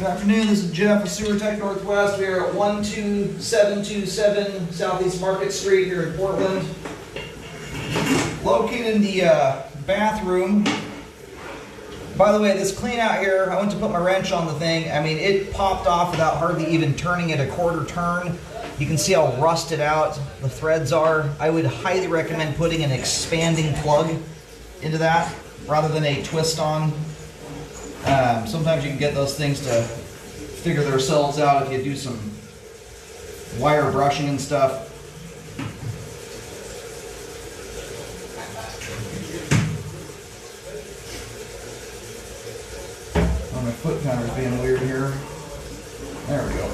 Good afternoon, this is Jeff with Sewer Tech Northwest. We are at 12727 Southeast Market Street here in Portland. Located in the bathroom. By the way, this clean out here, I went to put my wrench on the thing. I mean, it popped off without hardly even turning it a quarter turn. You can see how rusted out the threads are. I would highly recommend putting an expanding plug into that rather than a twist on. Sometimes you can get those things to figure themselves out if you do some wire brushing and stuff. Oh, my foot counter's being weird here. There we go.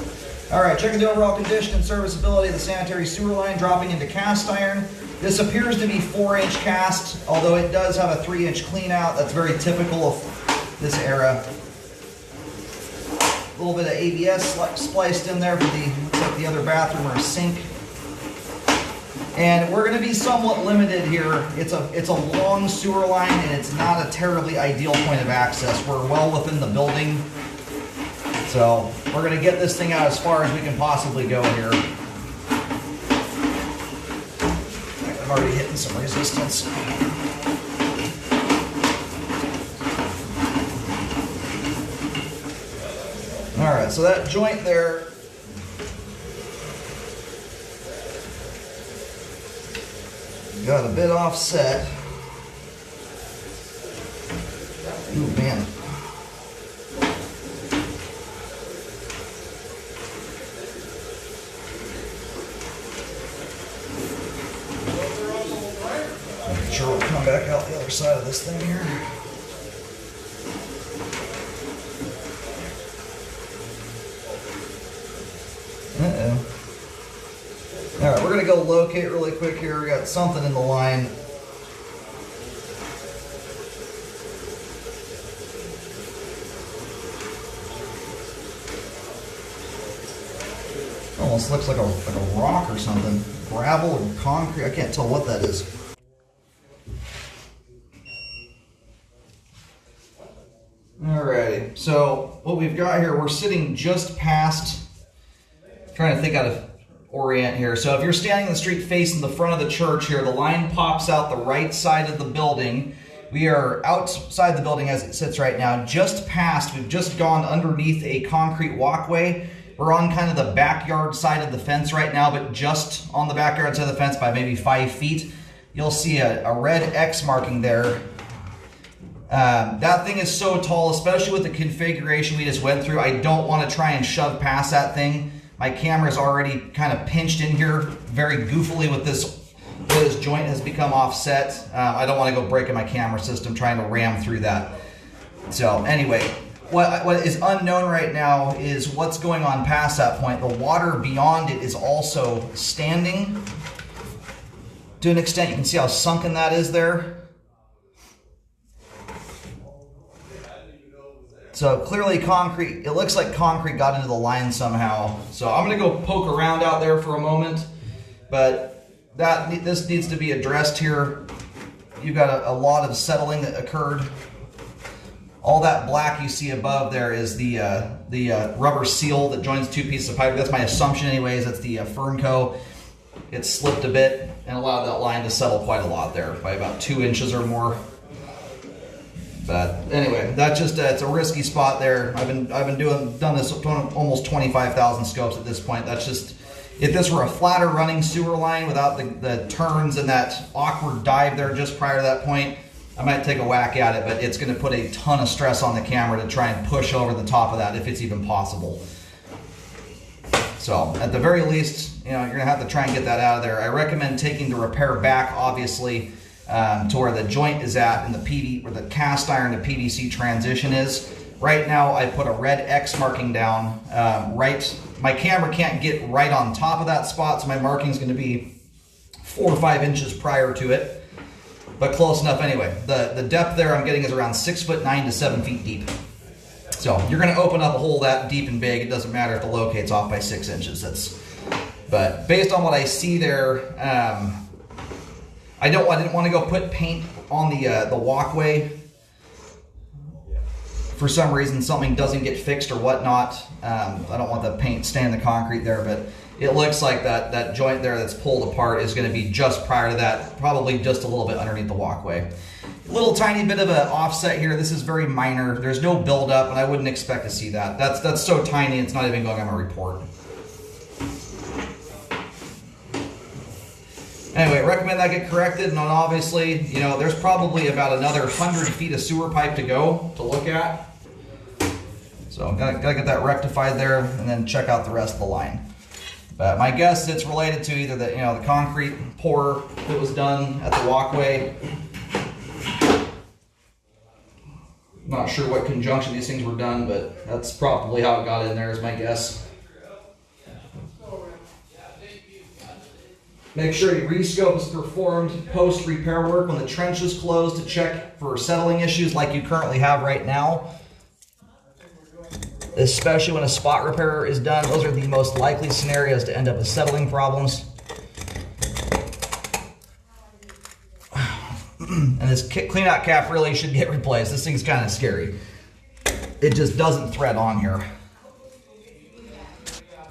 All right, checking the overall condition and serviceability of the sanitary sewer line, dropping into cast iron. This appears to be 4-inch cast, although it does have a 3-inch clean out. That's very typical of this era. A little bit of ABS spliced in there for looks like the other bathroom or a sink. And we're going to be somewhat limited here. It's a long sewer line and it's not a terribly ideal point of access. We're well within the building. So we're going to get this thing out as far as we can possibly go here. I'm already hitting some resistance. All right, so that joint there got a bit offset. Ooh, man. Make sure we'll come back out the other side of this thing here. All right, we're gonna go locate really quick here. We got something in the line. Almost looks like a rock or something. Gravel or concrete, I can't tell what that is. Alrighty, so what we've got here, we're sitting just past, trying to think how to orient here. So if you're standing in the street facing the front of the church here, the line pops out the right side of the building. We are outside the building as it sits right now, just past, we've just gone underneath a concrete walkway. We're on kind of the backyard side of the fence right now, but just on the backyard side of the fence by maybe 5 feet. You'll see a red X marking there. That thing is so tall, especially with the configuration we just went through. I don't want to try and shove past that thing. My camera is already kind of pinched in here very goofily with this joint has become offset. I don't want to go breaking my camera system trying to ram through that. So anyway, what is unknown right now is what's going on past that point. The water beyond it is also standing. To an extent, you can see how sunken that is there. So clearly concrete, it looks like concrete got into the line somehow. So I'm gonna go poke around out there for a moment, but this needs to be addressed here. You've got a lot of settling that occurred. All that black you see above there is the rubber seal that joins two pieces of pipe. That's my assumption anyways, that's the Fernco. It slipped a bit and allowed that line to settle quite a lot there by about 2 inches or more. But anyway, that's just it's a risky spot there. I've been done this almost 25,000 scopes at this point. That's just, if this were a flatter running sewer line without the turns and that awkward dive there just prior to that point, I might take a whack at it, but it's going to put a ton of stress on the camera to try and push over the top of that if it's even possible. So at the very least, you're going to have to try and get that out of there. I recommend taking the repair back, obviously, to where the joint is at and where the cast iron to PVC transition is. Right now I put a red X marking down my camera can't get right on top of that spot, so my marking is going to be 4 or 5 inches prior to it, but close enough anyway. The depth there I'm getting is around 6'9" to 7 feet deep. So you're going to open up a hole that deep and big. It doesn't matter if the locate's off by 6 inches. But based on what I see there, I didn't want to go put paint on the walkway for some reason something doesn't get fixed or whatnot. I don't want the paint staying in the concrete there, but it looks like that joint there that's pulled apart is going to be just prior to that, probably just a little bit underneath the walkway. A little tiny bit of an offset here. This is very minor. There's no buildup, and I wouldn't expect to see that. That's so tiny, it's not even going on my report. Anyway, recommend that get corrected, and obviously, you know, there's probably about another 100 feet of sewer pipe to go to look at. So gotta get that rectified there, and then check out the rest of the line. But my guess is it's related to either the concrete pour that was done at the walkway. Not sure what conjunction these things were done, but that's probably how it got in there is my guess. Make sure your rescope is performed post-repair work when the trench is closed to check for settling issues like you currently have right now. Especially when a spot repair is done, those are the most likely scenarios to end up with settling problems. And this cleanout cap really should get replaced. This thing's kind of scary. It just doesn't thread on here.